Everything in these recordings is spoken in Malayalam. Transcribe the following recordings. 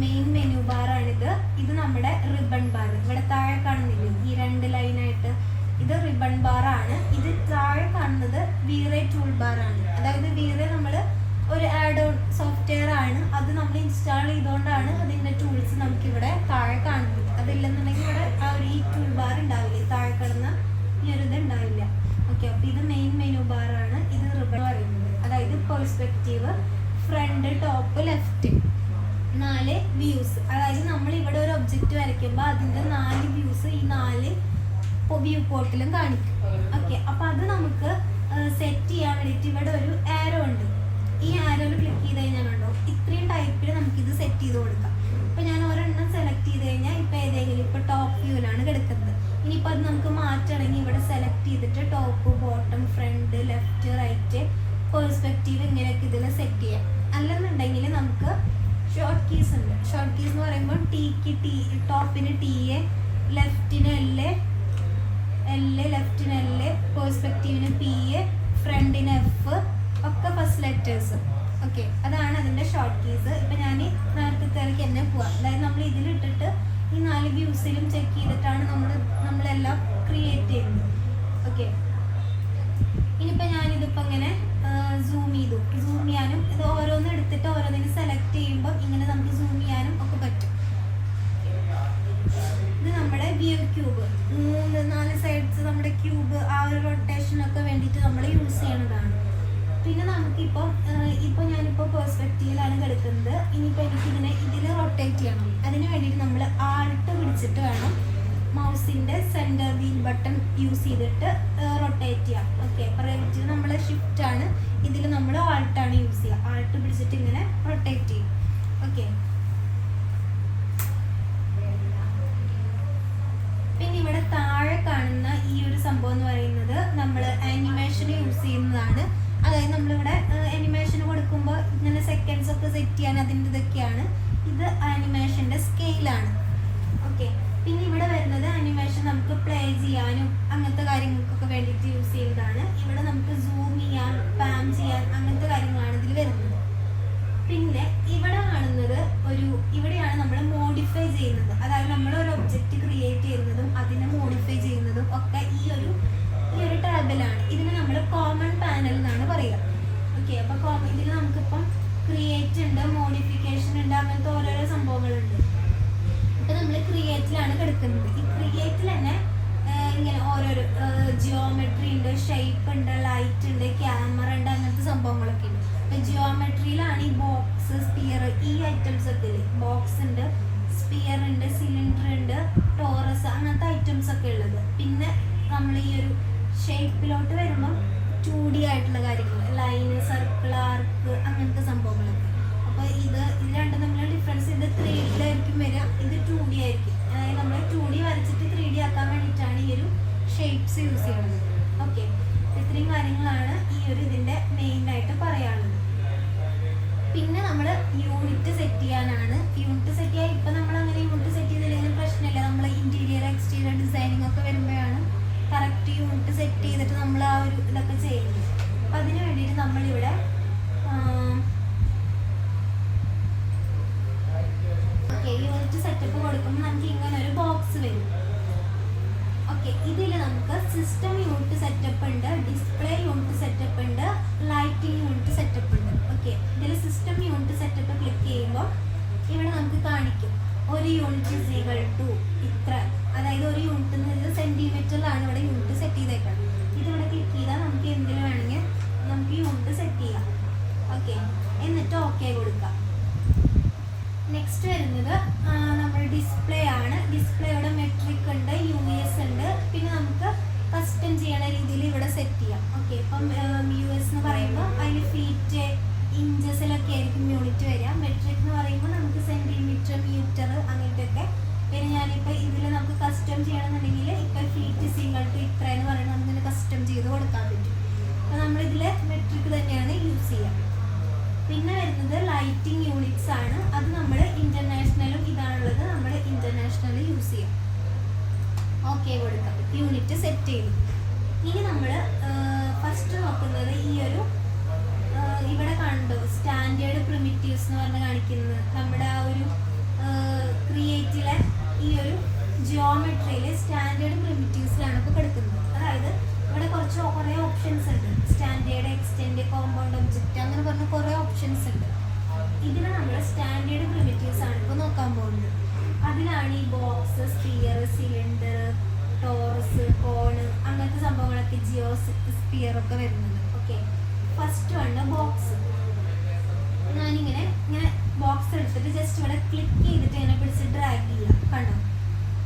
Main menu ബാറാണിത്. ഇത് നമ്മുടെ റിബൺ ബാർ. ഇവിടെ താഴെ കാണുന്നില്ലേ ഈ 2 ലൈനായിട്ട്, ഇത് റിബൺ ബാറാണ്. ഇത് താഴെ കാണുന്നത് വീറേ ടൂൾ ബാറാണ്. അതായത് വീറേ നമ്മൾ ഒരു ആഡ് ഓൺ സോഫ്റ്റ്വെയർ ആണ്. അത് നമ്മൾ ഇൻസ്റ്റാൾ ചെയ്തുകൊണ്ടാണ് അതിൻ്റെ ടൂൾസ് നമുക്കിവിടെ താഴെ കാണുന്നത്. അതില്ലെന്നുണ്ടെങ്കിൽ ഇവിടെ ആ ഒരു ഈ ടൂൾ ബാർ ഉണ്ടാവില്ല, താഴെ കിടന്ന ഈ ഒരു ഇത് ഉണ്ടാവില്ല. ഓക്കെ, അപ്പോൾ ഇത് മെയിൻ മെനു ബാറാണ്. ഇത് റിബൺ പറയുന്നത്. അതായത് perspective, front, top, left, 4 views. അതായത് നമ്മൾ ഇവിടെ ഒരു ഒബ്ജക്റ്റ് വരയ്ക്കുമ്പോൾ അതിൻ്റെ 4 വ്യൂസ് ഈ 4 വ്യൂ പോർട്ടിലും കാണിക്കും. ഓക്കെ, അപ്പോൾ അത് നമുക്ക് സെറ്റ് ചെയ്യാൻ വേണ്ടിയിട്ട് ഇവിടെ ഒരു ആരോ ഉണ്ട്. ഈ ആരോയിൽ ക്ലിക്ക് ചെയ്ത് കഴിഞ്ഞാൽ ഉണ്ടോ ഇത്രയും ടൈപ്പിൽ നമുക്കിത് സെറ്റ് ചെയ്ത് കൊടുക്കാം. ഇപ്പോൾ ഞാൻ ഒരെണ്ണം സെലക്ട് ചെയ്ത് കഴിഞ്ഞാൽ ഇപ്പോൾ ഏതെങ്കിലും ഇപ്പോൾ ടോപ്പ് വ്യൂവിലാണ് കിടക്കുന്നത്. ഇനിയിപ്പോൾ അത് നമുക്ക് മാറ്റണമെങ്കിൽ ഇവിടെ സെലക്ട് ചെയ്തിട്ട് top, bottom, front, left, right, perspective ഇങ്ങനെയൊക്കെ ഇതിൽ സെറ്റ് ചെയ്യാം. അല്ലെന്നുണ്ടെങ്കിൽ നമുക്ക് ഷോർട്ട് കീസ് ഉണ്ട്. ഷോർട്ട് കീസ് എന്ന് പറയുമ്പോൾ ടീക്ക് ടോപ്പിന് ടി എ, ലെഫ്റ്റിന് എൽ, ലെഫ്റ്റിന് എൽ, പെർസ്പെക്റ്റീവിന് പി എ, ഫ്രണ്ടിന് എഫ്, ഒക്കെ ഫസ്റ്റ് ലെറ്റേഴ്സ്. ഓക്കെ, അതാണ് അതിൻ്റെ ഷോർട്ട് കീസ്. ഇപ്പം ഞാൻ നേരത്തേക്ക് തന്നെ പോവാം. അതായത് നമ്മൾ ഇതിലിട്ടിട്ട് ഈ 4 വ്യൂസിലും ചെക്ക് ചെയ്തിട്ടാണ് നമ്മളെല്ലാം ക്രിയേറ്റ് ചെയ്യുന്നത്. ഓക്കെ, ഇനിയിപ്പോൾ ഞാനിതിപ്പോൾ ഇങ്ങനെ സൂം ചെയ്യാനും ഇത് ഓരോന്ന് എടുത്തിട്ട് ഓരോന്നിനും സെലക്ട് ചെയ്യുമ്പോൾ ഇങ്ങനെ നമുക്ക് സൂം ചെയ്യാനും ഒക്കെ പറ്റും. ഇത് നമ്മുടെ വ്യൂ ക്യൂബ്, 3-4 സൈഡ്സ് നമ്മുടെ ക്യൂബ് ആ ഒരു റൊട്ടേഷനൊക്കെ വേണ്ടിയിട്ട് നമ്മൾ യൂസ് ചെയ്യണതാണ്. പിന്നെ നമുക്കിപ്പോൾ ഞാനിപ്പോൾ പെർസ്പെക്റ്റീവിലാണ് കിടക്കുന്നത്. ഇനിയിപ്പോൾ എനിക്കിതിനെ ഇതിൽ റൊട്ടേറ്റ് ചെയ്യണം. അതിന് വേണ്ടിയിട്ട് നമ്മൾ ആൾട്ട് പിടിച്ചിട്ട് വേണം മൗസിൻ്റെ സെൻറ്റർ വീൽ ബട്ടൺ യൂസ് ചെയ്തിട്ട് റൊട്ടേറ്റ് ചെയ്യാം. ഓക്കെ, അപ്പോൾ റൈറ്റിൽ നമ്മൾ ഷിഫ്റ്റ് ആണ്, ഇതിൽ നമ്മൾ ആൾട്ടാണ് യൂസ് ചെയ്യുക. ആൾട്ട് പിടിച്ചിട്ട് ഇങ്ങനെ റൊട്ടേറ്റ് ചെയ്യും. ഓക്കെ, പിന്നെ ഇവിടെ താഴെ കാണുന്ന ഈ ഒരു സംഭവം എന്ന് പറയുന്നത് നമ്മൾ ആനിമേഷൻ യൂസ് ചെയ്യുന്നതാണ്. അതായത് നമ്മളിവിടെ ആനിമേഷൻ കൊടുക്കുമ്പോൾ ഇങ്ങനെ സെക്കൻഡ്സ് ഒക്കെ സെറ്റ് ചെയ്യാൻ അതിൻ്റെ ഇതൊക്കെയാണ്. ഇത് ആനിമേഷൻ്റെ സ്കെയിലാണ്. ഓക്കെ, പിന്നെ ഇവിടെ വരുന്നത് ആനിമേഷൻ നമുക്ക് പ്ലേ ചെയ്യാനും അങ്ങനത്തെ കാര്യങ്ങൾക്കൊക്കെ വേണ്ടിയിട്ട് യൂസ് ചെയ്യുന്നതാണ്. ഇവിടെ നമുക്ക് സൂം ചെയ്യാൻ, പാൻ ചെയ്യാൻ അങ്ങനത്തെ കാര്യങ്ങളാണ് ഇതിൽ വരുന്നത്. പിന്നെ ഇവിടെ കാണുന്നത് ഇവിടെയാണ് നമ്മൾ മോഡിഫൈ ചെയ്യുന്നത്. അതായത് നമ്മൾ ഒരു ഒബ്ജക്റ്റ് ക്രിയേറ്റ് ചെയ്യുന്നതും അതിനെ മോഡിഫൈ ചെയ്യുന്നതും ഒക്കെ ഈ ഒരു ടാബിലാണ്. ഇതിന് നമ്മൾ കോമൺ പാനൽ എന്നാണ് പറയുക. ഓക്കെ, അപ്പോൾ ഇതിൽ നമുക്കിപ്പം ക്രിയേറ്റ് ഉണ്ട്, മോഡിഫിക്കേഷൻ ഉണ്ട്, അങ്ങനത്തെ ഓരോരോ സംഭവങ്ങളുണ്ട്. ഇപ്പം നമ്മൾ ക്രിയേറ്റിലാണ് കിടക്കുന്നത്. ഈ ക്രിയേറ്റിൽ തന്നെ ഇങ്ങനെ ഓരോരോ ജിയോമെട്രി ഉണ്ട്, ഷേപ്പ് ഉണ്ട്, ലൈറ്റ് ഉണ്ട്, ക്യാമറ ഉണ്ട്, അങ്ങനത്തെ സംഭവങ്ങളൊക്കെ ഉണ്ട്. ഇപ്പം ജിയോമെട്രിയിലാണ് ഈ ബോക്സ്, സ്പിയർ, ഈ ഐറ്റംസ് ഒക്കെ ഇല്ലേ. ബോക്സ് ഉണ്ട്, സ്പിയർ ഉണ്ട്, സിലിണ്ടർ ഉണ്ട്, ടോറസ്, അങ്ങനത്തെ ഐറ്റംസ് ഒക്കെ ഉള്ളത്. പിന്നെ നമ്മൾ ഈ ഒരു ഷേപ്പിലോട്ട് വരുമ്പം 2D ആയിട്ടുള്ള കാര്യങ്ങൾ, ലൈന്, സർക്കിൾ, ആർക്ക്, അങ്ങനത്തെ സംഭവങ്ങളൊക്കെ. അപ്പോൾ ഇത് രണ്ടും തമ്മിലുള്ള ഡിഫറൻസ്, ഇത് 3Dയിലായിരിക്കും വരിക, ഇത് 2D ആയിരിക്കും. അതായത് നമ്മൾ 2D വരച്ചിട്ട് 3D ആക്കാൻ വേണ്ടിയിട്ടാണ് ഈ ഒരു ഷേപ്സ് യൂസ് ചെയ്യുന്നത്. ഓക്കെ, ഇത്രയും കാര്യങ്ങളാണ് ഇതിൻ്റെ മെയിനായിട്ട് പറയാനുള്ളത്. പിന്നെ നമ്മൾ യൂണിറ്റ് സെറ്റ് ചെയ്യാനാണ്. യൂണിറ്റ് സെറ്റ് ചെയ്യാൻ ഇപ്പം നമ്മൾ അങ്ങനെ യൂണിറ്റ് സെറ്റ് ചെയ്തില്ലെങ്കിലും പ്രശ്നമില്ല. നമ്മൾ ഇൻറ്റീരിയർ, എക്സ്റ്റീരിയർ ഡിസൈനിങ് ഒക്കെ വരുമ്പോഴാണ് കറക്റ്റ് യൂണിറ്റ് സെറ്റ് ചെയ്തിട്ട് നമ്മൾ ആ ഒരു ഇതൊക്കെ ചെയ്യുന്നത്. അപ്പം അതിന് വേണ്ടിയിട്ട് നമ്മളിവിടെ യൂണിറ്റ് സെറ്റപ്പ് കൊടുക്കുമ്പോൾ നമുക്ക് ഇങ്ങനെ ഒരു ബോക്സ് വരും. ഓക്കെ, ഇതിൽ നമുക്ക് സിസ്റ്റം യൂണിറ്റ് സെറ്റപ്പ് ഉണ്ട്, ഡിസ്പ്ലേ യൂണിറ്റ് സെറ്റപ്പ് ഉണ്ട്, ലൈറ്റിംഗ് യൂണിറ്റ് സെറ്റപ്പ് ഉണ്ട്. ഓക്കെ, ഇതിൽ സിസ്റ്റം യൂണിറ്റ് സെറ്റപ്പ് ക്ലിക്ക് ചെയ്യുമ്പോൾ ഇവിടെ നമുക്ക് കാണിക്കും ഒരു യൂണിറ്റ് ഈസ് ഈക്വൽ ടു ഇത്ര. അതായത് ഒരു യൂണിറ്റ് എന്ന് പറയുന്നത് സെൻറ്റിമീറ്ററിലാണ് ഇവിടെ യൂണിറ്റ് സെറ്റ് ചെയ്തേക്കണം. ഇതിവിടെ ക്ലിക്ക് ചെയ്താൽ നമുക്ക് എന്തിനു വേണമെങ്കിൽ നമുക്ക് യൂണിറ്റ് സെറ്റ് ചെയ്യാം. ഓക്കെ, എന്നിട്ട് ഓക്കെ കൊടുക്കാം. നെക്സ്റ്റ് വരുന്നത് നമ്മുടെ ഡിസ്പ്ലേ ആണ്. ഡിസ്പ്ലേയുടെ മെട്രിക് ഉണ്ട്, US ഉണ്ട്. പിന്നെ നമുക്ക് കസ്റ്റം ചെയ്യണ രീതിയിൽ ഇവിടെ സെറ്റ് ചെയ്യാം. ഓക്കെ, ഇപ്പം US എന്ന് പറയുമ്പോൾ അതിൽ ഫീറ്റ്, ഇഞ്ചസിലൊക്കെ ആയിരിക്കും യൂണിറ്റ് വരിക. മെട്രിക് എന്ന് പറയുമ്പോൾ നമുക്ക് സെൻറ്റിമീറ്റർ, മീറ്റർ അങ്ങനത്തെയൊക്കെ. പിന്നെ ഞാനിപ്പോൾ ഇതിൽ നമുക്ക് കസ്റ്റം ചെയ്യണമെന്നുണ്ടെങ്കിൽ ഇപ്പോൾ ഫീറ്റ് ഈക്വൽ ടു ഇത്ര എന്ന് പറയുന്നത് നമുക്കിതിന് കസ്റ്റം ചെയ്ത് കൊടുക്കാൻ പറ്റും. അപ്പോൾ നമ്മളിതിൽ മെട്രിക് തന്നെയാണ് യൂസ് ചെയ്യുക. പിന്നെ വരുന്നത് ലൈറ്റിംഗ് യൂണിറ്റ്സ് ആണ്. അത് നമ്മൾ ഇൻ്റർനാഷണലും ഇതാണുള്ളത്, നമ്മൾ ഇൻ്റർനാഷണൽ യൂസ് ചെയ്യാം. ഓക്കെ കൊടുക്കാം, യൂണിറ്റ് സെറ്റ് ചെയ്തു. ഇനി നമ്മൾ ഫസ്റ്റ് നോക്കുന്നത് ഇവിടെ കണ്ടോ സ്റ്റാൻഡേർഡ് പ്രിമിറ്റീവ്സ് എന്ന് പറഞ്ഞ് കാണിക്കുന്നത് നമ്മുടെ ആ ഒരു ക്രിയേറ്റിലെ ഈ ഒരു ജിയോമെട്രിയിലെ സ്റ്റാൻഡേർഡ് പ്രിമിറ്റീവ്സിലാണ് ഇപ്പോൾ കിടക്കുന്നത്. അതായത് ഇവിടെ കുറേ ഓപ്ഷൻസ് ഉണ്ട്. സ്റ്റാൻഡേർഡ്, എക്സ്റ്റെൻഡ്, കോമ്പൗണ്ട് ഒബ്ജക്റ്റ് അങ്ങനെ പറഞ്ഞ കുറേ ഓപ്ഷൻസ് ഉണ്ട്. ഇതിൽ നമ്മൾ സ്റ്റാൻഡേർഡ് പ്രിമിറ്റീവ്സ് ആണ് ഇപ്പോൾ നോക്കാൻ പോകുന്നത്. അതിലാണ് ഈ box, sphere, cylinder, torus, cone അങ്ങനത്തെ സംഭവങ്ങളൊക്കെ, സ്പിയർ ഒക്കെ വരുന്നത്. Okay, first one box. ഞാനിങ്ങനെ ബോക്സ് എടുത്തിട്ട് ജസ്റ്റ് ഇവിടെ ക്ലിക്ക് ചെയ്തിട്ട് ഇങ്ങനെ പിടിച്ച് ഡ്രാഗ് ചെയ്യുക. കണ്ടോ,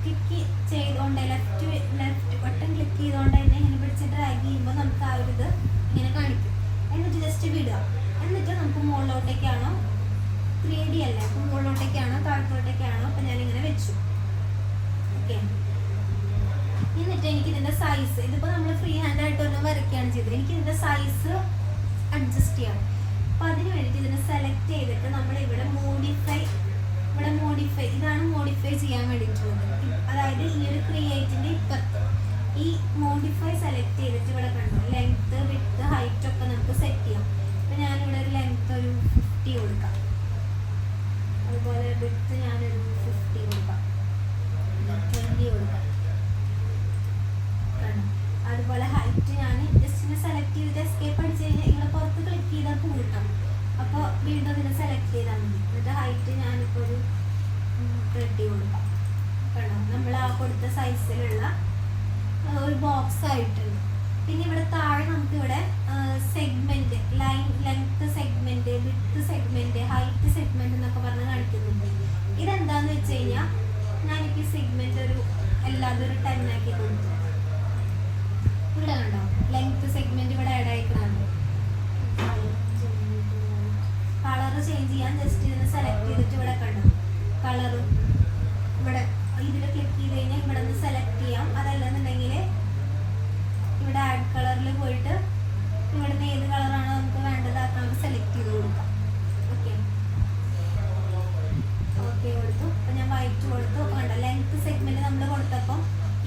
ക്ലിക്ക് ചെയ്തുകൊണ്ട് ലെഫ്റ്റ് ബട്ടൺ ക്ലിക്ക് ചെയ്തുകൊണ്ട് തന്നെ ഇങ്ങനെ പിടിച്ച് ഡ്രാഗ് ചെയ്യുമ്പോൾ നമുക്ക് ആ ഒരു ഇത് ഇങ്ങനെ കാണിക്കും. എന്നിട്ട് ജസ്റ്റ് വിടുക. എന്നിട്ട് നമുക്ക് മുകളിലോട്ടേക്കാണോ 3D അല്ലേ, അപ്പം മുകളിലോട്ടേക്കാണോ താഴത്തോട്ടേക്കാണോ, അപ്പം ഞാനിങ്ങനെ വെച്ചു. ഓക്കെ, എന്നിട്ട് എനിക്ക് ഇതിൻ്റെ സൈസ്, ഇതിപ്പോൾ നമ്മൾ ഫ്രീ ഹാൻഡ് ആയിട്ട് ഒന്ന് വരയ്ക്കുകയാണ് ചെയ്തത്. എനിക്ക് ഇതിൻ്റെ സൈസ് അഡ്ജസ്റ്റ് ചെയ്യാം. അപ്പോൾ അതിന് വേണ്ടിയിട്ട് ഇതിനെ സെലക്ട് ചെയ്തിട്ട് നമ്മൾ ഇവിടെ മോഡിഫൈ ഇതാണ് മോഡിഫൈ ചെയ്യാൻ വേണ്ടിയിട്ടുള്ളത്. അതായത് ഈ ഒരു ക്രിയേറ്റിൻ്റെ ഇപ്പുറത്ത് ഈ മോഡിഫൈ സെലക്ട് ചെയ്തിട്ട് ഇവിടെ കണ്ടു ലെങ്ത്ത്, വിഡ്ത്ത്, ഹൈറ്റ് ഒക്കെ നമുക്ക് സെറ്റ് ചെയ്യാം. അപ്പോൾ ഞാനിവിടെ ഒരു ലെങ്ത്ത് ഒരു 50 കൊടുക്കാം. അതുപോലെ വിഡ്ത്ത് ഞാനൊരു 50 കൊടുക്കാം, 20 കൊടുക്കാം. കണ്ടോ, അതുപോലെ ഹൈറ്റ് ഞാൻ ജസ്റ്റ് സെലക്ട് ചെയ്തിട്ട് എസ്കേപ്പ് അടിച്ച് കഴിഞ്ഞാൽ ഇവിടെ പുറത്ത് ക്ലിക്ക് ചെയ്താൽ കൂട്ടാം. അപ്പോൾ വീണ്ടും ഇതിനെ സെലക്ട് ചെയ്താൽ മതി. എന്നിട്ട് ഹൈറ്റ് ഞാനിപ്പോൾ ഒരു 30 കൊടുക്കാം. കണ്ടോ, നമ്മൾ ആ കൊടുത്ത സൈസിലുള്ള ഒരു ബോക്സ് ആയിട്ടുണ്ട്. പിന്നെ ഇവിടെ താഴെ നമുക്കിവിടെ segment, length segment, width segment, height segment എന്നൊക്കെ പറഞ്ഞ് കാണിക്കുന്നുണ്ട്. ഇതെന്താന്ന് വെച്ച് കഴിഞ്ഞാൽ ഞാനിപ്പോൾ ഈ സെഗ്മെന്റ് ഒരു എല്ലാതും ഒരു 10 ആക്കി കൊടുത്തു. ഇവിടെ കണ്ടോ ലെങ്ത് സെഗ്മെന്റ് ഇവിടെ ആഡ് ആയിക്കുന്നുണ്ട്. കളർ ചേഞ്ച് ചെയ്യാൻ ജസ്റ്റ് ഇതിന് സെലക്ട് ചെയ്തിട്ട് ഇവിടെ കണ്ടോ കളർ ഇവിടെ ഇതിൽ ക്ലിക്ക് ചെയ്ത് കഴിഞ്ഞാൽ ഇവിടെ നിന്ന് സെലക്ട് ചെയ്യാം. അതല്ലെന്നുണ്ടെങ്കിൽ ഇവിടെ ആഡ് കളറിൽ പോയിട്ട് ഇവിടുന്ന് ഏത് കളറാണോ നമുക്ക് വേണ്ടത് അത് നമുക്ക് സെലക്ട് ചെയ്ത് കൊടുക്കാം. ഓക്കെ കൊടുത്തു. അപ്പം ഞാൻ വൈറ്റ് കൊടുത്തു. കണ്ടോ ലെങ്ത് സെഗ്മെന്റ് നമ്മൾ കൊടുത്തപ്പം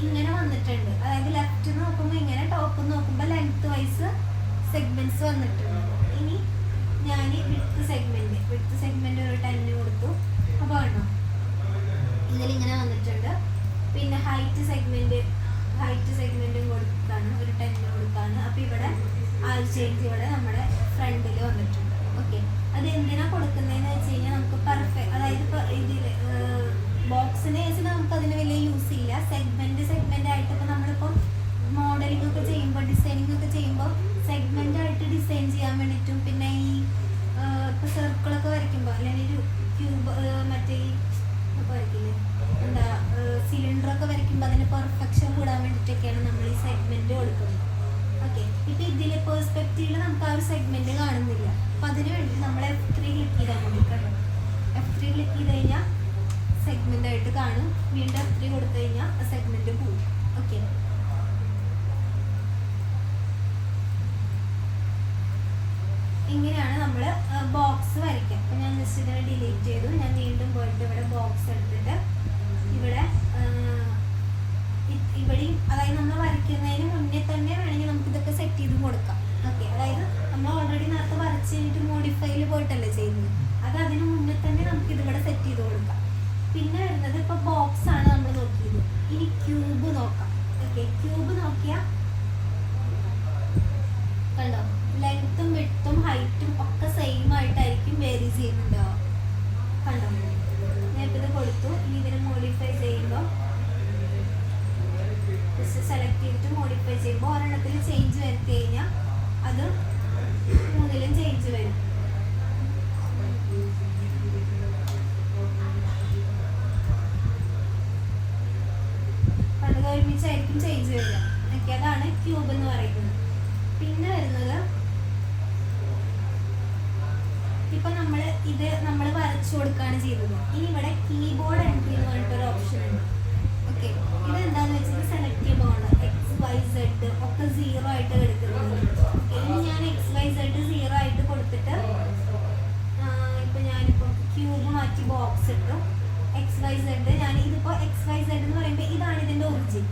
ഇങ്ങനെ വന്നിട്ടുണ്ട്. അതായത് ലെഫ്റ്റ് നോക്കുമ്പോൾ ഇങ്ങനെ, ടോപ്പ് നോക്കുമ്പോൾ ലെങ്ത് വൈസ് സെഗ്മെന്റ്സ് വന്നിട്ടുണ്ട്. ഇനി ഞാൻ വിഡ്ത്ത് സെഗ്മെന്റ് ഒരു 10 കൊടുത്തു. അപ്പോൾ കണ്ടോ ഇതിലിങ്ങനെ വന്നിട്ടുണ്ട്. പിന്നെ ഹൈറ്റ് സെഗ്മെന്റും കൊടുത്താണ് ഒരു 10 കൊടുത്താണ്. അപ്പോൾ ഇവിടെ ആ ചേഞ്ച് ഇവിടെ നമ്മുടെ ഫ്രണ്ടിൽ വന്നിട്ടുണ്ട്. ഓക്കെ, അത് എന്തിനാണ് കൊടുക്കുന്നതെന്ന് വെച്ച് കഴിഞ്ഞാൽ നമുക്ക് പെർഫെക്റ്റ്, അതായത് ഇപ്പോൾ ഇതിൽ ബോക്സിന് വെച്ച് നമുക്ക് അതിന് വലിയ യൂസ് ഇല്ല. സെഗ്മെന്റ് ആയിട്ട് ഇപ്പോൾ നമ്മളിപ്പോൾ മോഡലിംഗ് ഒക്കെ ചെയ്യുമ്പോൾ, ഡിസൈനിങ് ഒക്കെ ചെയ്യുമ്പോൾ സെഗ്മെന്റ് ആയിട്ട് ഡിസൈൻ ചെയ്യാൻ വേണ്ടിയിട്ടും, പിന്നെ ഈ ഇപ്പോൾ സർക്കിളൊക്കെ വരയ്ക്കുമ്പോൾ അല്ലെങ്കിൽ ഒരു ക്യൂബ് മറ്റേ വരയ്ക്കില്ലേ എന്താ സിലിണ്ടറൊക്കെ വരയ്ക്കുമ്പോൾ അതിന് പെർഫെക്ഷൻ കൂടാൻ വേണ്ടിയിട്ടൊക്കെയാണ് നമ്മൾ ഈ സെഗ്മെന്റ് കൊടുക്കുന്നത്. ഓക്കെ, ഇപ്പം ഇതിൽ പെർസ്പെക്റ്റീവിൽ നമുക്ക് ആ ഒരു സെഗ്മെന്റ് കാണുന്നില്ല. അപ്പം അതിന് വേണ്ടി നമ്മൾ F3 ക്ലിക്ക് ചെയ്താൽ മതി. കേട്ടോ, F3 ക്ലിക്ക് ചെയ്ത് കഴിഞ്ഞാൽ സെഗ്മെന്റ് ആയിട്ട് കാണും. വീണ്ടും F3 കൊടുത്തു കഴിഞ്ഞാൽ ആ സെഗ്മെന്റ് പോകും. ഓക്കെ, ഇങ്ങനെയാണ് നമ്മൾ ബോക്സ് വരയ്ക്കുക. അപ്പം ഞാൻ ജസ്റ്റ് ഇതിനെ ഡിലീറ്റ് ചെയ്തു. ഞാൻ വീണ്ടും പോയിട്ട് ഇവിടെ ബോക്സ് എടുത്തിട്ട് ഇവിടെയും അതായത് നമ്മൾ വരയ്ക്കുന്നതിന് മുന്നേ തന്നെ വേണമെങ്കിൽ നമുക്ക് ഇതൊക്കെ സെറ്റ് ചെയ്ത് കൊടുക്കാം. ഓക്കെ, അതായത് നമ്മൾ ഓൾറെഡി നേരത്തെ വരച്ച് കഴിഞ്ഞിട്ട് മോഡിഫൈയിൽ പോയിട്ടല്ലേ ചെയ്യുന്നത്, അത് അതിന് മുന്നേ തന്നെ നമുക്ക് ഇതിവിടെ സെറ്റ് ചെയ്ത് കൊടുക്കാം. പിന്നെ വരുന്നത് ഇപ്പോൾ ബോക്സ് ആണ് നമ്മൾ നോക്കിയത്. ഇനി ക്യൂബ് നോക്കാം. ഓക്കെ, ക്യൂബ് നോക്കിയാൽ കണ്ടോ ലെങ്ത്തും വിഡ്ത്തും ഹൈറ്റും ഒക്കെ സെയിം ആയിട്ടായിരിക്കും വേരി ചെയ്യുന്നുണ്ടാവുക. കണ്ടോ, ഞാനിപ്പോൾ ഇത് കൊടുത്തു. ഇനി ഇതിനെ മോഡിഫൈ ചെയ്യുമ്പോൾ ജസ്റ്റ് സെലക്ട് ചെയ്തിട്ട് മോഡിഫൈ ചെയ്യുമ്പോൾ ഒരെണ്ണത്തിൽ ചേഞ്ച് വരുത്തി കഴിഞ്ഞാൽ അത് 3ലും ചേഞ്ച് വരും. അത് ഒരുമിച്ചായിരിക്കും ചേഞ്ച് വരിക. ഓക്കെ, അതാണ് ക്യൂബ് എന്ന് പറയുന്നത്. പിന്നെ വരുന്നത് ഇപ്പൊ നമ്മൾ വരച്ചു കൊടുക്കുകയാണ് ചെയ്തത്. ഇനി ഇവിടെ കീബോർഡ് എൻട്രി എന്ന് പറഞ്ഞിട്ടൊരു ഓപ്ഷൻ ഉണ്ട്. ഓക്കെ, ഇത് എന്താന്ന് വെച്ചാൽ സെലക്ട് ചെയ്യുമ്പോൾ XYZ ഒക്കെ 0 ആയിട്ട് എടുക്കുന്നത്. ഇനി ഞാൻ XYZ 0 ആയിട്ട് കൊടുത്തിട്ട് ഇപ്പൊ ഞാനിപ്പോൾ ക്യൂബ് മാറ്റി ബോക്സ് ഇട്ടു. XYZ ഇതിപ്പോൾ XYZ എന്ന് പറയുമ്പോൾ ഇതാണ് ഇതിന്റെ ഒറിജിൻ.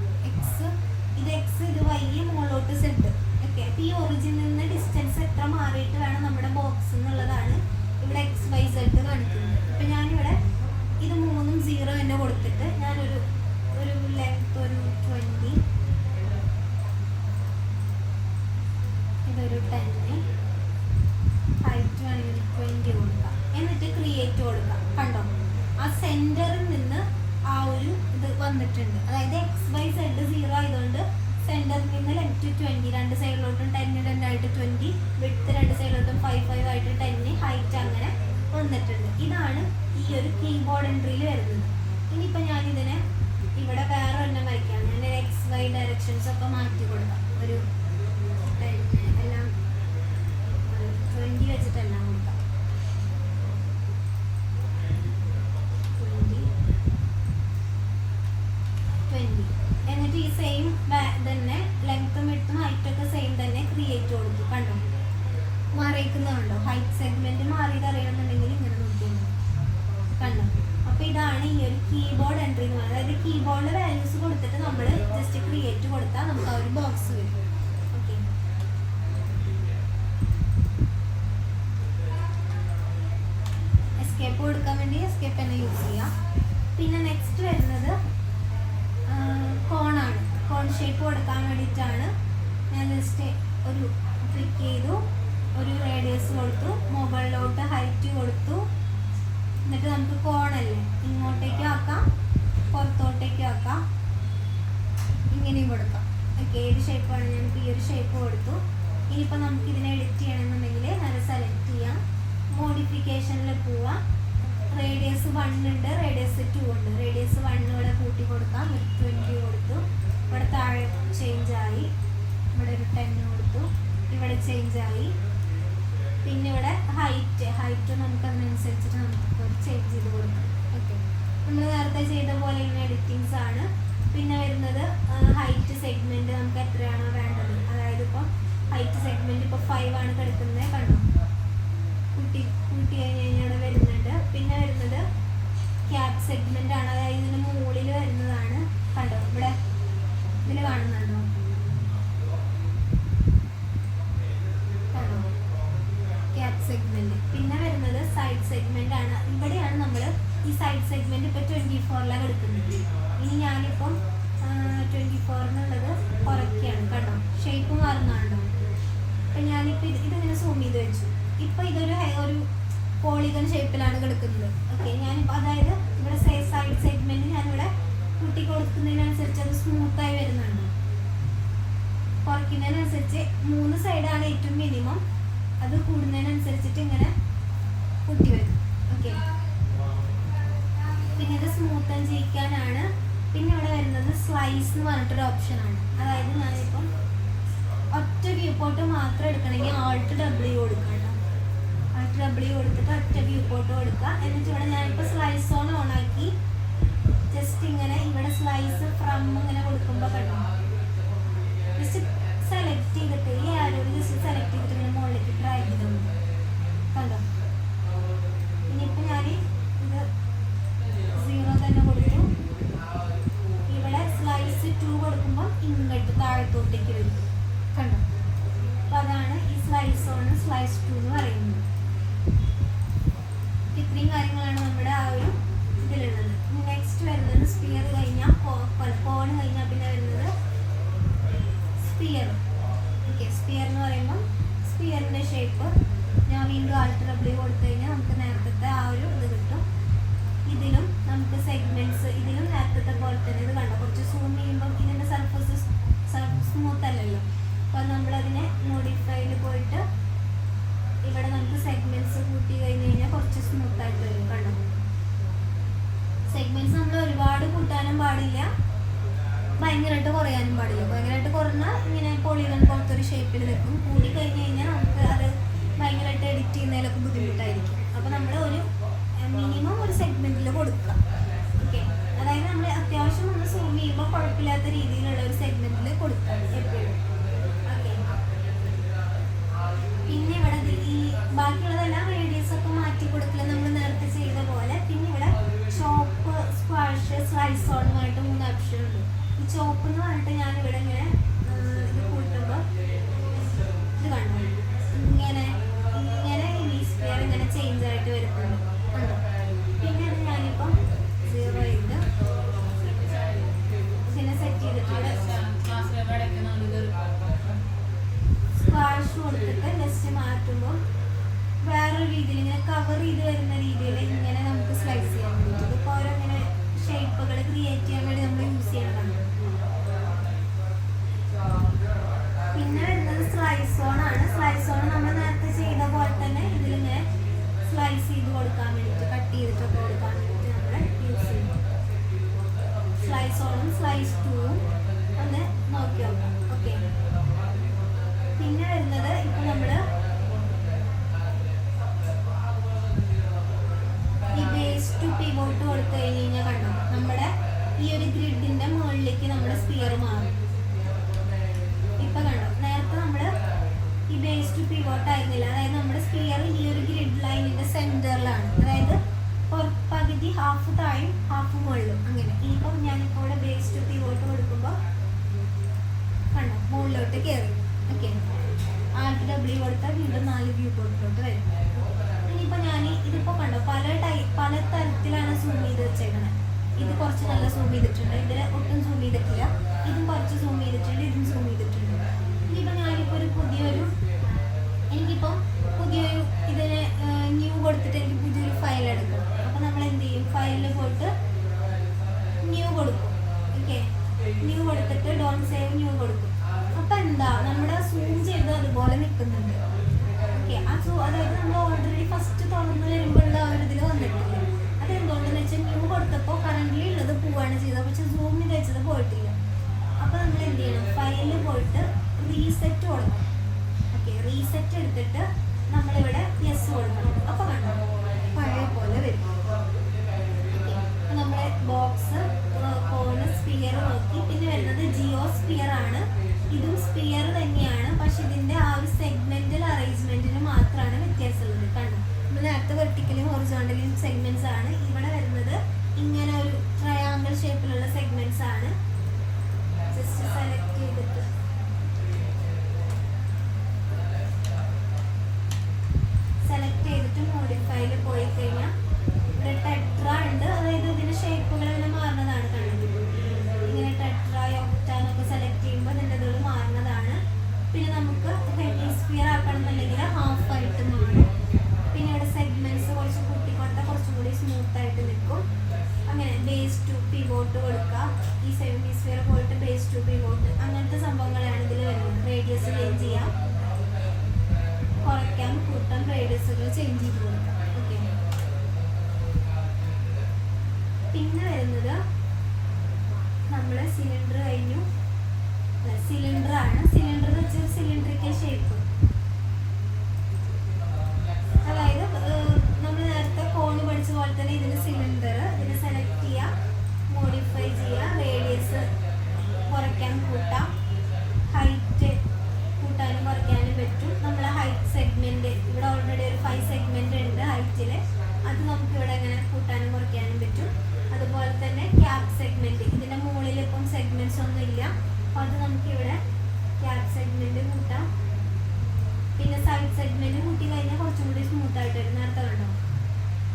ഇത് X, ഇത് Y, മുകളിലോട്ട് Z. ഓക്കെ, അപ്പോൾ ഈ ഒറിജിനിൽ നിന്ന് ഡിസ്റ്റൻസ് എത്ര മാറിയിട്ട് വേണം നമ്മുടെ ബോക്സ് എന്നുള്ളതാണ് ഇവിടെ XYZ കാണിക്കുന്നത്. ഇപ്പം ഞാനിവിടെ ഇത് സെന്ററിൽ നിന്ന് ആ ഒരു ഇത് വന്നിട്ടുണ്ട്. അതായത് XYZ 0 ആയതുകൊണ്ട് സെന്ററിൽ നിന്ന് ലെങ്ത് 20, രണ്ട് സൈഡിലോട്ടും 10 രണ്ടായിട്ട് 20, വിഡ്ത്ത് രണ്ട് സൈഡിലോട്ടും 5 ആയിട്ട് 10, ഹൈറ്റ് അങ്ങനെ വന്നിട്ടുണ്ട്. ഇതാണ് ഈ ഒരു കീബോർഡ് എൻട്രിയിൽ വരുന്നത്. ഇനിയിപ്പോൾ ഞാനിതിനെ ഇവിടെ വേറെ ഒരെണ്ണം വരയ്ക്കാം. ഞാൻ XY ഡയറക്ഷൻസ് ഒക്കെ മാറ്റി കൊടുക്കാം. ഒരു 10 എല്ലാം 20 വെച്ചിട്ടെല്ലാം കൊടുക്കാം. 20 എന്നിട്ട് ഈ സെയിം തന്നെ ലെങ്ത്തും വിഡ്ത്തും ഹൈറ്റൊക്കെ സെയിം തന്നെ ക്രിയേറ്റ് കൊടുത്തു. കണ്ടോ മാറിയിരിക്കുന്നുണ്ടോ? ഹൈറ്റ് സെഗ്മെന്റ് മാറിയത് അറിയണമെന്നുണ്ടെങ്കിൽ ഇങ്ങനെ നോക്കിയാണ്. കണ്ടോ? അപ്പോൾ ഇതാണ് ഈ ഒരു കീബോർഡ് എൻട്രി എന്ന് പറയുന്നത്. അതായത് കീബോർഡിൽ വാല്യൂസ് കൊടുത്തിട്ട് നമ്മൾ ജസ്റ്റ് ക്രിയേറ്റ് കൊടുത്താൽ നമുക്ക് ആ ഒരു ബോക്സ് വരും. ഓക്കെ, എസ്കേപ്പ് കൊടുക്കാൻ വേണ്ടി എസ്കേപ്പ് തന്നെ യൂസ് ചെയ്യാം. പിന്നെ നെക്സ്റ്റ് വരുന്നത് കോണാണ്. കോൺ ഷേപ്പ് കൊടുക്കാൻ വേണ്ടിയിട്ടാണ് ഞാൻ ജസ്റ്റ് ഒരു ക്ലിക്ക് ചെയ്തു, ഒരു റേഡിയസ് കൊടുത്തു, മുകളിലോട്ട് ഹൈറ്റ് കൊടുത്തു. എന്നിട്ട് നമുക്ക് കോണല്ലേ ഇങ്ങോട്ടേക്കും ആക്കാം, പുറത്തോട്ടേക്കും ആക്കാം, ഇങ്ങനെയും കൊടുക്കാം. ഓക്കെ, ഏത് ഷേപ്പാണ്? ഞാനിപ്പോൾ ഈ ഒരു ഷേപ്പ് കൊടുത്തു. ഇനിയിപ്പോൾ നമുക്ക് ഇതിനെ എഡിറ്റ് ചെയ്യണമെന്നുണ്ടെങ്കിൽ ഞാൻ സെലക്ട് ചെയ്യാം, മോഡിഫിക്കേഷനിൽ പോവാം. റേഡിയസ് 1 ഉണ്ട്, റേഡിയസ് 2 ഉണ്ട്. റേഡിയസ് 1 ഇവിടെ കൂട്ടി കൊടുക്കാം, 20 കൊടുത്തു. ഇവിടെ താഴെ ചേഞ്ച് ആയി, ഇവിടെ ഒരു 10 കൊടുത്തു, ഇവിടെ ചേഞ്ച് ആയി. പിന്നെ ഇവിടെ ഹൈറ്റ് നമുക്ക് അതിനനുസരിച്ചിട്ട് നമുക്ക് ചേഞ്ച് ചെയ്ത് കൊടുക്കാം. ഓക്കെ, നമ്മൾ നേരത്തെ ചെയ്ത പോലെ ഇങ്ങനെ എഡിറ്റിങ്സ് ആണ്. പിന്നെ വരുന്നത് ഹൈറ്റ് സെഗ്മെന്റ് നമുക്ക് എത്രയാണോ വേണ്ടത്. അതായത് ഇപ്പോൾ ഹൈറ്റ് സെഗ്മെന്റ് ഇപ്പോൾ 5 ആണ് കിടക്കുന്നത്. കണ്ടോ, കൂട്ടി കഴിഞ്ഞ് കഴിഞ്ഞാൽ ഇവിടെ വരുന്നുണ്ട്. പിന്നെ വരുന്നത് ക്യാപ് സെഗ്മെന്റ് ആണ്. അതായത് ഇതിന് മുകളിൽ വരുന്നതാണ്. കണ്ടോ, ഇവിടെ ഇതിൽ കാണുന്നുണ്ടോ? കണ്ടോ, ക്യാപ് സെഗ്മെന്റ്. പിന്നെ വരുന്നത് സൈഡ് സെഗ്മെന്റ് ആണ്. ഇവിടെയാണ് നമ്മൾ ഈ സൈഡ് സെഗ്മെന്റ് ഇപ്പോൾ 24 എടുക്കുന്നത്. ഇനി ഞാനിപ്പം 24 എന്നുള്ളത് കുറയ്ക്കുകയാണ്. കണ്ടോ, ഷേപ്പ് മാറുന്നുണ്ടോ? അപ്പം ഞാനിപ്പോൾ ഇതിങ്ങനെ സൂം ചെയ്ത് വെച്ചു. ഇപ്പോൾ ഇതൊരു പോളിഗൺ ഷേപ്പിലാണ് കിടക്കുന്നത്. ഓക്കെ, ഞാനിപ്പോൾ അതായത് ഇവിടെ സൈഡ് സെഗ്മെന്റ് ഞാനിവിടെ കൂട്ടി കൊടുക്കുന്നതിനനുസരിച്ച് അത് സ്മൂത്തായി വരുന്നുണ്ട്. കുറയ്ക്കുന്നതിനനുസരിച്ച് 3 സൈഡാണ് ഏറ്റവും മിനിമം, അത് കൂടുന്നതിനനുസരിച്ചിട്ട് ഇങ്ങനെ കൂട്ടി വരും. ഓക്കെ, പിന്നെ ഇത് സ്മൂത്തൻ ചെയ്യിക്കാനാണ്. പിന്നെ ഇവിടെ വരുന്നത് സ്ലൈസ് എന്ന് പറഞ്ഞിട്ടൊരു ഓപ്ഷനാണ്. അതായത് ഞാനിപ്പം ഒറ്റ വ്യൂ പോർട്ട് മാത്രം എടുക്കണമെങ്കിൽ Alt+W കൊടുക്കണം. Alt+W കൊടുത്തിട്ട് ഒറ്റ വ്യൂ പോർട്ട് കൊടുക്കുക. എന്നിട്ട് ഇവിടെ ഞാനിപ്പോൾ സ്ലൈസ് ഓൺ ഓണാക്കി ജസ്റ്റ് ഇങ്ങനെ ഇവിടെ സ്ലൈസ് ഫ്രം ഇങ്ങനെ കൊടുക്കുമ്പോൾ കണ്ടോ, ജസ്റ്റ് സെലക്ട് ചെയ്തിട്ട് ഈ ആരോട് ജസ്റ്റ് സെലക്ട് ചെയ്തിട്ട് ഇങ്ങനെ മുകളിലേക്ക് ഡ്രാഗ് ചെയ്തു. കണ്ടോ, ഇനിയിപ്പോൾ ഞാൻ ഇത് 0 തന്നെ കൊടുത്തു. ഇവിടെ സ്ലൈസ് 2 കൊടുക്കുമ്പോൾ ഇങ്ങോട്ട് താഴത്തോട്ടേക്ക് വരും. കണ്ടോ, അപ്പോൾ അതാണ് ഈ സ്ലൈസ് ഓൺ സ്ലൈസ് 2 എന്ന് പറയുന്നത്. ഇത്രയും കാര്യങ്ങളാണ് നമ്മുടെ ആ ഒരു ഇതിലുള്ളത്. നെക്സ്റ്റ് വരുന്നത് സ്പിയർ കഴിഞ്ഞാൽ കോൺ കഴിഞ്ഞാൽ പിന്നെ വരുന്നത് സ്പിയർ. ഓക്കെ, സ്പിയർ എന്ന് പറയുമ്പോൾ സ്പിയറിൻ്റെ ഷേപ്പ് ഞാൻ വീണ്ടും Alt+W കൊടുത്തു കഴിഞ്ഞാൽ നമുക്ക് നേരത്തെ ആ ഒരു ഇത് കിട്ടും. ഇതിലും നമുക്ക് സെഗ്മെന്റ്സ് ഇതിലും നേരത്തെ പോലെ തന്നെ ഇത് കണ്ടോ, കുറച്ച് സൂം ചെയ്യുമ്പം ഇതിൻ്റെ സർഫസ് സ്മൂത്ത് അല്ലല്ലോ. അപ്പോൾ നമ്മളതിനെ മോഡിഫൈയിൽ പോയിട്ട് ഇവിടെ നമുക്ക് സെഗ്മെന്റ്സ് കൂട്ടി കഴിഞ്ഞ് കഴിഞ്ഞാൽ കുറച്ച് സ്മൂത്തായിട്ട് വരും. കണ്ടോ, സെഗ്മെന്റ്സ് നമ്മൾ ഒരുപാട് കൂട്ടാനും പാടില്ല, ഭയങ്കരമായിട്ട് കുറയാനും പാടില്ല. ഭയങ്കരമായിട്ട് കുറഞ്ഞാൽ ഇങ്ങനെ പോളിഗൺ പോലത്തെ ഒരു ഷേപ്പിൽ നിൽക്കും. കൂടി കഴിഞ്ഞ് കഴിഞ്ഞാൽ നമുക്ക് അത് ഭയങ്കരമായിട്ട് എഡിറ്റ് ചെയ്യുന്നതിലൊക്കെ ബുദ്ധിമുട്ടായിരിക്കും. അപ്പോൾ നമ്മൾ ഒരു മിനിമം ഒരു സെഗ്മെന്റിൽ കൊടുക്കുക. ഓക്കെ, അതായത് നമ്മൾ അത്യാവശ്യം നമ്മൾ സൂം ചെയ്യുമ്പോൾ കുഴപ്പമില്ലാത്ത രീതിയിലുള്ള ഒരു സെഗ്മെന്റിൽ കൊടുക്കുക എപ്പോഴും. ഓക്കെ, പിന്നെ ഇവിടെ ഈ ബാക്കിയുള്ളതെല്ലാം റേഡിയസ് ഒക്കെ മാറ്റി കൊടുക്കില്ല നമ്മൾ നേരത്തെ ചെയ്ത പോലെ. പിന്നെ ഇവിടെ ചോപ്പ്, സ്ക്വാഷ്, സ്ലൈസ് ഓൺ ആയിട്ട് 3 ഓപ്ഷൻ ഉണ്ട്. ഈ ചോപ്പ് എന്ന് പറഞ്ഞിട്ട് ഞാനിവിടെ ഇങ്ങനെ ഇത് കൂട്ടുമ്പോൾ ഇത് കണ്ടു, ഇങ്ങനെ ഈ സ്ക്വയർ ഇങ്ങനെ ചേഞ്ച് ആയിട്ട് വരുന്നുണ്ട്. കണ്ടോ, പിന്നെ അത് ഞാനിപ്പം 0 ചെയ്ത് ഇതിനെ സെറ്റ് ചെയ്തിട്ടുണ്ട്. സ്ക്വാഷ് കൊടുത്തിട്ട് ജസ്റ്റ് മാറ്റുമ്പോൾ വേറൊരു രീതിയിൽ ഇങ്ങനെ കവർ ചെയ്ത് വരുന്ന രീതിയിൽ ഇങ്ങനെ നമുക്ക് സ്ലൈസ് ചെയ്യാൻ പറ്റും. ഇതിപ്പോൾ ഓരോ ക്രിയേറ്റ് ചെയ്യാൻ വേണ്ടി നമ്മൾ യൂസ് ചെയ്യണതാണ്. പിന്നെ വരുന്നത് സ്ലൈസ് ഓൺ ആണ്. സ്ലൈസ് ഓൺ നമ്മൾ നേരത്തെ ചെയ്ത പോലെ തന്നെ ഇതിലിങ്ങനെ സ്ലൈസ് ചെയ്ത് കൊടുക്കാൻ വേണ്ടിയിട്ട്, കട്ട് ചെയ്തിട്ടൊക്കെ കൊടുക്കാൻ വേണ്ടിയിട്ട് നമ്മൾ യൂസ് ചെയ്യും. സ്ലൈസ് ഓണും സ്ലൈസ് ടൂവും ഒന്ന് നോക്കി നോക്കാം. ഓക്കെ, പിന്നെ വരുന്നത് ഇപ്പൊ നമ്മള് ഈ ബേസ് ടു പിവോട്ട് കൊടുത്തു കഴിഞ്ഞ് കഴിഞ്ഞാൽ കണ്ടോ, നമ്മുടെ ഈ ഒരു ഗ്രിഡിന്റെ മുകളിലേക്ക് നമ്മുടെ സ്പിയർ മാറും. ഇപ്പൊ കണ്ടോ, നേരത്തെ നമ്മള് ഈ ബേസ് ടു പിവോട്ട് ആയിരുന്നില്ല. അതായത് നമ്മുടെ സ്പിയർ ഈ ഒരു ഗ്രിഡ് ലൈനിന്റെ സെന്ററിലാണ്, അതായത് പകുതി ഹാഫ് താഴും ഹാഫ് മുകളിലും അങ്ങനെ. ഇനിയിപ്പം ഞാനിപ്പോൾ ഇവിടെ ബേസ് ടു പിവോട്ട് കൊടുക്കുമ്പോൾ കണ്ടോ മുകളിലോട്ട് കയറി. ഓക്കെ, RW കൊടുത്താൽ വീണ്ടും 4 വ്യൂ പോർട്ടിലോട്ട് വരും. ഇനിയിപ്പോൾ ഞാൻ ഇതിപ്പോൾ കണ്ടോ പല തരത്തിലാണ് സൂം ചെയ്ത് വെച്ചേക്കണത്. ഇത് കുറച്ച് നല്ല സൂം ചെയ്തിട്ടുണ്ട്, ഇതിൽ ഒട്ടും സൂം ചെയ്തിട്ടില്ല. ഇതും കുറച്ച് സൂം ചെയ്തിട്ടുണ്ട്, ഇതും സൂം ചെയ്തിട്ടുണ്ട്. ഇനിയിപ്പോൾ ഞാനിപ്പോൾ എനിക്കിപ്പം പുതിയൊരു ഇതിന് ന്യൂ കൊടുത്തിട്ട് എനിക്ക് പുതിയൊരു ഫയൽ എടുക്കണം. അപ്പോൾ നമ്മൾ എന്ത് ചെയ്യും, ഫയലിൽ പോയിട്ട് ന്യൂ കൊടുക്കും. ഓക്കെ, ന്യൂ കൊടുത്തിട്ട് ഡോൺ സേവ് ന്യൂ കൊടുക്കും. അപ്പം എന്താ, നമ്മുടെ സൂം ചെയ്ത് അതുപോലെ നിൽക്കുന്നുണ്ട്. ഓക്കെ, അതായത് നമ്മൾ ഓൾറെഡി ഫസ്റ്റ് തുറന്ന് വരുമ്പോഴുള്ള ആ ഒരു ഇതിൽ വന്നിട്ടില്ല. അതെന്തുകൊണ്ടെന്ന് വെച്ചാൽ ന്യൂ കൊടുത്തപ്പോൾ കറൻ്റ് ഉള്ളത് പോവുകയാണ് ചെയ്തത്, പക്ഷെ സൂം ചെയ്ത് വെച്ചത് പോയിട്ടില്ല. അപ്പോൾ നമ്മൾ എന്ത് ചെയ്യണം, ഫയലിൽ പോയിട്ട് റീസെറ്റ് കൊടുക്കണം. ഓക്കെ, റീസെറ്റ് എടുത്തിട്ട് നമ്മളിവിടെ യെസ് കൊടുക്കണം. അപ്പോൾ കണ്ടോ പഴയ പോലെ വരും. നമ്മുടെ ബോക്സ് കോണ് സ്പിയർ നോക്കി. പിന്നെ വരുന്നത് ജിയോ സ്പിയർ ആണ്. ഇതും സ്പിയർ തന്നെയാണ്, പക്ഷെ ഇതിന്റെ ആ ഒരു സെഗ്മെന്റൽ അറേഞ്ച്മെന്റിന് മാത്രമാണ് വ്യത്യാസമുള്ളത്. കണ്ടോ, നമ്മൾ നേരത്തെ വെർട്ടിക്കലും ഹൊറിസോണ്ടലും സെഗ്മെന്റ്സ് ആണ്. ഇവിടെ വരുന്നത് ഇങ്ങനെ ഒരു ട്രയാങ്കിൾ ഷേപ്പിലുള്ള സെഗ്മെന്റ്സ് ആണ്. ജസ്റ്റ് സെലക്ട് ചെയ്തിട്ട് മോഡിഫൈയിൽ പോയി കഴിഞ്ഞാൽ ഇവിടെ ടെട്ര ഉണ്ട്. അതായത് ഇതിന്റെ ഷേപ്പുകൾ ഇങ്ങനെ മാറുന്നതാണ്. കണ്ടത് ഇങ്ങനെ ടെട്ര ഒക്ടാനൊക്കെ സെലക്ട് ചെയ്യുമ്പോൾ ഇതിൻ്റെ ഇതുകൾ മാറുന്നതാണ്. പിന്നെ നമുക്ക് ഹെമിസ്ഫിയർ ആക്കണമെന്നുണ്ടെങ്കിൽ ഹാഫ് ആയിട്ട് മാറും. പിന്നെ ഇവിടെ സെഗ്മെന്റ്സ് കുറച്ച് കൂട്ടിക്കൊടുത്താൽ കുറച്ചും കൂടി സ്മൂത്ത് ആയിട്ട് നിൽക്കും. അങ്ങനെ ബേസ് ടു പിവോട്ട് കൊടുക്കുക. ഈ ഹെമിസ്ഫിയർ പോയിട്ട് ബേസ് ടു പിവോട്ട് അങ്ങനത്തെ സംഭവങ്ങളാണ് ഇതിൽ വരുന്നത്. റേഡിയസ് ചേഞ്ച് ചെയ്യാം, കുറയ്ക്കാൻ കൂട്ടാൻ റേഡിയസുകൾ ചേഞ്ച് ചെയ്ത് കൊടുക്കാം. ഓക്കെ, പിന്നെ വരുന്നത് നമ്മൾ സിലിണ്ടർ കഴിഞ്ഞു. സിലിണ്ടർ ആണ്. സിലിണ്ടർ എന്ന് വെച്ചാൽ സിലിണ്ടറിക്കൽ ഷേപ്പ്. അതായത് നമ്മൾ നേരത്തെ കോണ് പഠിച്ച പോലെ തന്നെ ഇതിന് സിലിണ്ടർ, ഇതിനെ സെലക്ട് ചെയ്യുക, മോഡിഫൈ ചെയ്യുക, റേഡിയസ് കുറയ്ക്കാൻ കൂട്ടാം, ഹൈറ്റ് കൂട്ടാനും കുറയ്ക്കാനും പറ്റും. നമ്മൾ ഹൈറ്റ് സെഗ്മെന്റ് ഇവിടെ ഓൾറെഡി ഒരു 5 സെഗ്മെന്റ് ഉണ്ട് ഹൈറ്റിൽ, അത് നമുക്ക് ഇവിടെ ഇങ്ങനെ കൂട്ടാനും കുറയ്ക്കാനും പറ്റും. അതുപോലെ തന്നെ ക്യാപ് സെഗ്മെന്റ്, ഇതിന്റെ മുകളിൽ ഇപ്പം സെഗ്മെന്റ്സ് ഒന്നും ഇല്ല, അപ്പോൾ അത് നമുക്ക് ഇവിടെ ക്യാപ് സെഗ്മെന്റ് കൂട്ടാം. പിന്നെ സൈഡ് സെഗ്മെന്റ് കൂട്ടി കഴിഞ്ഞാൽ കുറച്ചും കൂടി സ്മൂത്ത് ആയിട്ട് വരും. നേരത്തെ കണ്ടോ,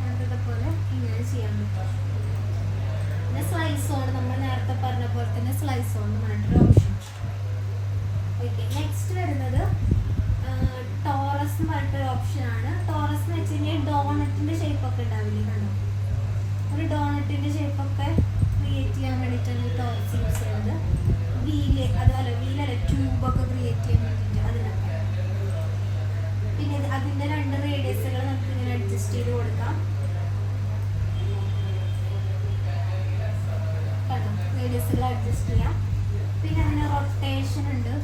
നേരത്തെ പോലെ ഇങ്ങനെ ചെയ്യാൻ പറ്റും. പിന്നെ സ്ലൈസ് ഓൺ, നമ്മൾ നേരത്തെ പറഞ്ഞ പോലെ തന്നെ സ്ലൈസ് ഓൺ പറഞ്ഞിട്ടൊരു ഓപ്ഷൻ. ഓക്കെ, നെക്സ്റ്റ് വരുന്നത് ടോറസ് എന്ന് പറഞ്ഞിട്ടൊരു ഓപ്ഷനാണ്. ടോറസ് എന്ന് വെച്ച് കഴിഞ്ഞാൽ ഡോണറ്റിൻ്റെ ഷേപ്പൊക്കെ ഉണ്ടാവില്ലേ, കണ്ടോ, ഒരു ഡോണറ്റിൻ്റെ ഷേപ്പൊക്കെ ക്രിയേറ്റ് ചെയ്യാൻ വേണ്ടിയിട്ടാണ് ഈ ടോറസ് യൂസ് ചെയ്യുന്നത്. വീലല്ല ട്യൂബൊക്കെ ക്രിയേറ്റ് ചെയ്യാൻ വേണ്ടിയിട്ട് അതിനൊക്കെ. പിന്നെ അതിൻ്റെ 2 റേഡിയസുകൾ നമുക്ക് ഇങ്ങനെ അഡ്ജസ്റ്റ് ചെയ്ത് കൊടുക്കാം. കണ്ടോ, റേഡിയസുകൾ അഡ്ജസ്റ്റ് ചെയ്യാം. പിന്നെ അതിന് റൊട്ടേഷൻ ഉണ്ട്.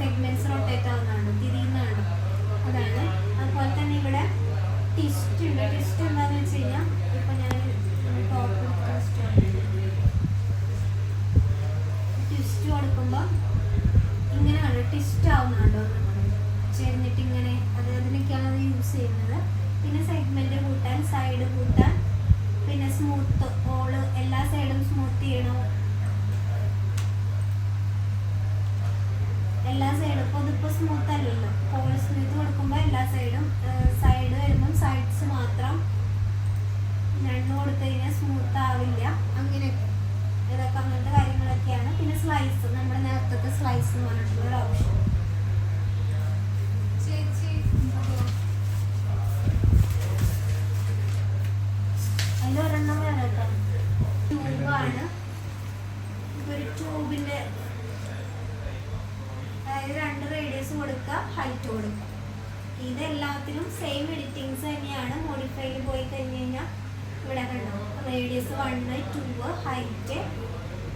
സെഗ്മെന്റ്സ് റൊട്ടേറ്റ് ആവുന്നതാണ്, തിരിയുന്നതാണ്, അതാണ്. അതുപോലെ തന്നെ ഇവിടെ ട്വിസ്റ്റ് ഉണ്ട്. ട്വിസ്റ്റ് എന്താണെന്ന് വെച്ച് കഴിഞ്ഞാൽ ഇപ്പം ഞാൻ ടോപ്പ് ട്വിസ്റ്റ് കൊടുക്കുമ്പോൾ ഇങ്ങനെയാണ് ട്വിസ്റ്റ് ആവുന്നുണ്ടോ, ചേർന്നിട്ട് ഇങ്ങനെ, അതിനൊക്കെയാണ് അത് യൂസ് ചെയ്യുന്നത്. പിന്നെ സെഗ്മെന്റ് കൂട്ടാൻ, സൈഡ് കൂട്ടാൻ, പിന്നെ സ്മൂത്ത് ഓള് എല്ലാ സൈഡും സ്മൂത്ത് ചെയ്യണം. എല്ലാ സൈഡും ഇപ്പോൾ ഇതിപ്പോൾ സ്മൂത്ത് അല്ലല്ലോ, കോൾ സ്മൂത്ത് കൊടുക്കുമ്പോൾ എല്ലാ സൈഡും സൈഡ് വരുമ്പം സൈഡ്സ് മാത്രം 2 കൊടുത്തു കഴിഞ്ഞാൽ സ്മൂത്ത് ആവില്ല. അങ്ങനെ ഇതൊക്കെ അങ്ങനത്തെ കാര്യങ്ങളൊക്കെയാണ്. പിന്നെ സ്ലൈസ്, നമ്മുടെ നേരത്തെ സ്ലൈസ് എന്ന് പറഞ്ഞിട്ടുള്ള ഒരു ഓപ്ഷൻ. കൊടുക്കുക, ഹൈറ്റ് കൊടുക്കുക. ഇതെല്ലാത്തിനും സെയിം എഡിറ്റിങ്സ് തന്നെയാണ്. മോഡിഫൈയിൽ പോയി കഴിഞ്ഞ് കഴിഞ്ഞാൽ ഇവിടെ കണ്ടോ റേഡിയസ് 1, 2, ഹൈറ്റ്,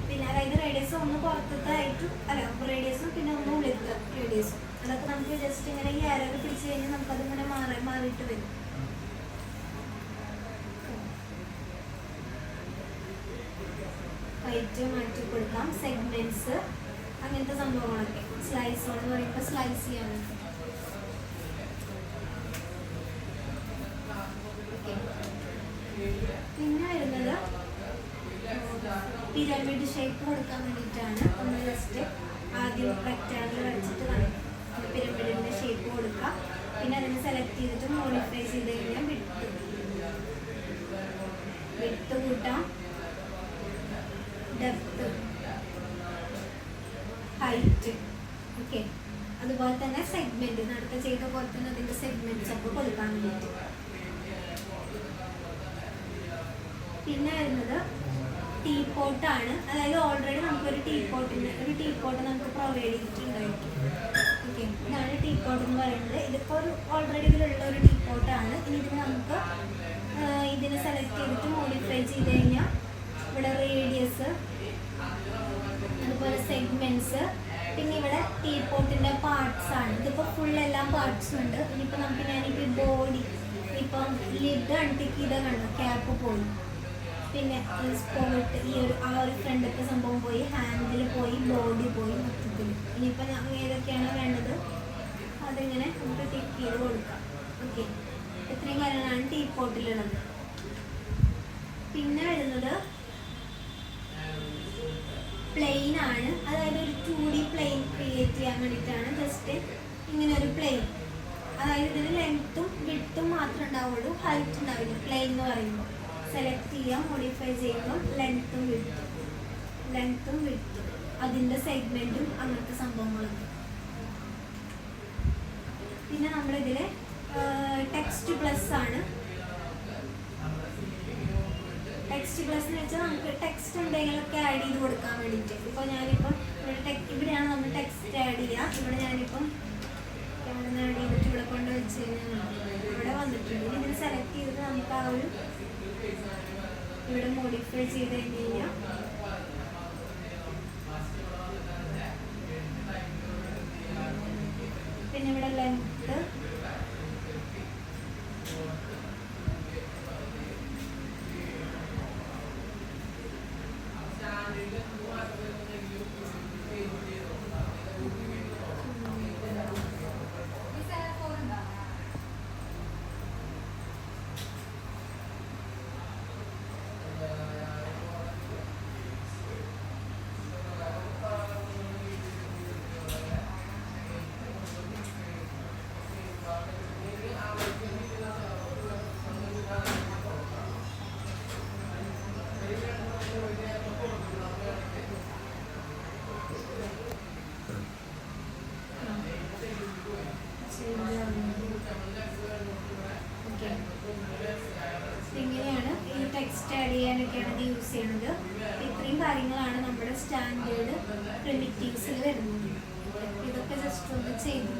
പിന്നെ അതായത് റേഡിയസ് ഒന്ന് പുറത്തത്തെ ഹൈറ്റും അല്ല റേഡിയസും പിന്നെ ഒന്ന് ഉള്ളിലത്തെ റേഡിയസും. അതൊക്കെ നമുക്ക് ജസ്റ്റ് ഇങ്ങനെ ഈ ആരോഗ്യ പിടിച്ച് കഴിഞ്ഞാൽ നമുക്കതിങ്ങനെ മാറിയിട്ട് വരും. ഹൈറ്റ് മാറ്റി കൊടുക്കാം. സെഗ്മെന്റ്സ് അങ്ങനത്തെ സംഭവങ്ങളൊക്കെ. സ്ലൈസ് എന്ന് പറയുമ്പോൾ സ്ലൈസ് ചെയ്യാൻ. പിന്നെ വരുന്നത് പിരമിഡ് ഷേപ്പ് കൊടുക്കാൻ വേണ്ടിയിട്ടാണ്. ഒന്ന് ജസ്റ്റ് ആദ്യം റെക്റ്റാങ്കിൾ വരച്ചിട്ട് പിരമിഡിന്റെ ഷേപ്പ് കൊടുക്കാം. പിന്നെ അതിനെ സെലക്ട് ചെയ്തിട്ട് മോഡിഫൈ ചെയ്ത് കഴിഞ്ഞാൽ വിഡ്ത് കൂട്ടാം, ഡെപ്ത്, ഹൈറ്റ്. ഓക്കെ, അതുപോലെ തന്നെ സെഗ്മെന്റ് നേരത്തെ ചെയ്ത പോലെ തന്നെ അതിന്റെ സെഗ്മെന്റ്സ് ഒക്കെ കൊടുക്കാൻ വേണ്ടിയിട്ട്. പിന്നെ വരുന്നത് ടീപോട്ടാണ്. അതായത് ഓൾറെഡി നമുക്കൊരു ടീപോട്ട് നമുക്ക് പ്രൊവൈഡ് ചെയ്തിട്ടുണ്ടായിരിക്കും. ഓക്കെ, ഇതാണ് ടീപോട്ട് എന്ന് പറയുന്നത്. ഇതിപ്പോൾ ഓൾറെഡി ഇതിലുള്ള ഒരു ടീപോട്ടാണ്. ഇനി ഇതിന് നമുക്ക് ഇതിനെ സെലക്ട് ചെയ്തിട്ട് മോഡിഫൈ ചെയ്ത് കഴിഞ്ഞാൽ ഇവിടെ റേഡിയസ്, അതുപോലെ സെഗ്മെന്റ്സ്, പിന്നെ ഇവിടെ ടീപോട്ടിന്റെ പാർട്സ് ആണ്. ഇതിപ്പോൾ ഫുൾ എല്ലാം പാർട്സും ഉണ്ട്. ഇനിയിപ്പോൾ ഞാനിപ്പോൾ ബോഡി, ഇപ്പം ലിഡ് അൺടിക്ക് ചെയ്ത കണ്ടോ ക്യാപ്പ് പോയി, പിന്നെ സ്പോട്ട് ഈ ഒരു ഫ്രണ്ടത്തെ സംഭവം പോയി, ഹാൻഡിൽ പോയി, ബോഡി പോയി, മൊത്തത്തിൽ. ഇനിയിപ്പോൾ ഏതൊക്കെയാണ് വേണ്ടത് അതിങ്ങനെ നമുക്ക് ടിക്ക് ചെയ്ത് കൊടുക്കാം. ഓക്കെ, ഇത്രയും കാര്യങ്ങളാണ് ടീപോട്ടിലുള്ളത്. പിന്നെ വരുന്നത് പ്ലെയിൻ ആണ്. അതായത് ഒരു 2D പ്ലെയിൻ ക്രിയേറ്റ് ചെയ്യാൻ വേണ്ടിയിട്ടാണ്. ജസ്റ്റ് ഇങ്ങനെ ഒരു പ്ലെയിൻ, അതായത് ഇതിന് ലെങ്ത്തും വിഡ്ത്തും മാത്രമേ ഉണ്ടാവുള്ളൂ, ഹൈറ്റ് ഉണ്ടാവില്ല. പ്ലെയിൻ എന്ന് പറയുമ്പോൾ സെലക്ട് ചെയ്യാം, മോഡിഫൈ ചെയ്യുമ്പോൾ ലെങ്ത്തും വിഡ്ത്തും അതിൻ്റെ സെഗ്മെൻറ്റും അങ്ങനത്തെ സംഭവങ്ങളൊക്കെ. പിന്നെ നമ്മളിതിൽ ടെക്സ്റ്റ് പ്ലസ് ആണ്. ടെക്സ്റ്റ് പ്ലസ് എന്ന് വെച്ചാൽ നമുക്ക് ടെക്സ്റ്റ് എന്തെങ്കിലുമൊക്കെ ആഡ് ചെയ്ത് കൊടുക്കാൻ വേണ്ടിയിട്ട്. ഇപ്പോൾ ഞാനിപ്പം ഇവിടെയാണ് നമ്മൾ ടെക്സ്റ്റ് ആഡ് ചെയ്യുക. ഇവിടെ ഞാനിപ്പം ആഡ് ചെയ്തിട്ട് ഇവിടെ കൊണ്ട് വെച്ച് കഴിഞ്ഞാൽ ഇവിടെ വന്നിട്ടുണ്ട്. ഇതിന് സെലക്ട് ചെയ്തിട്ട് നമുക്ക് ആ ഒരു ഇവിടെ മോഡിഫൈ ചെയ്ത് കഴിഞ്ഞ് കഴിഞ്ഞാൽ പിന്നെ ഇവിടെ ലെങ്ത്, ഇങ്ങനെയാണ് ഈ ടെക്സ്റ്റ് ആഡ് ചെയ്യാനൊക്കെയാണ് ഇത് യൂസ് ചെയ്യുന്നത്. ഇത്രയും കാര്യങ്ങളാണ് നമ്മുടെ സ്റ്റാൻഡേർഡ് പ്രിമിറ്റീവ്സിൽ വരുന്നത്. ഇതൊക്കെ ജസ്റ്റ് ഒന്ന് ചെയ്ത്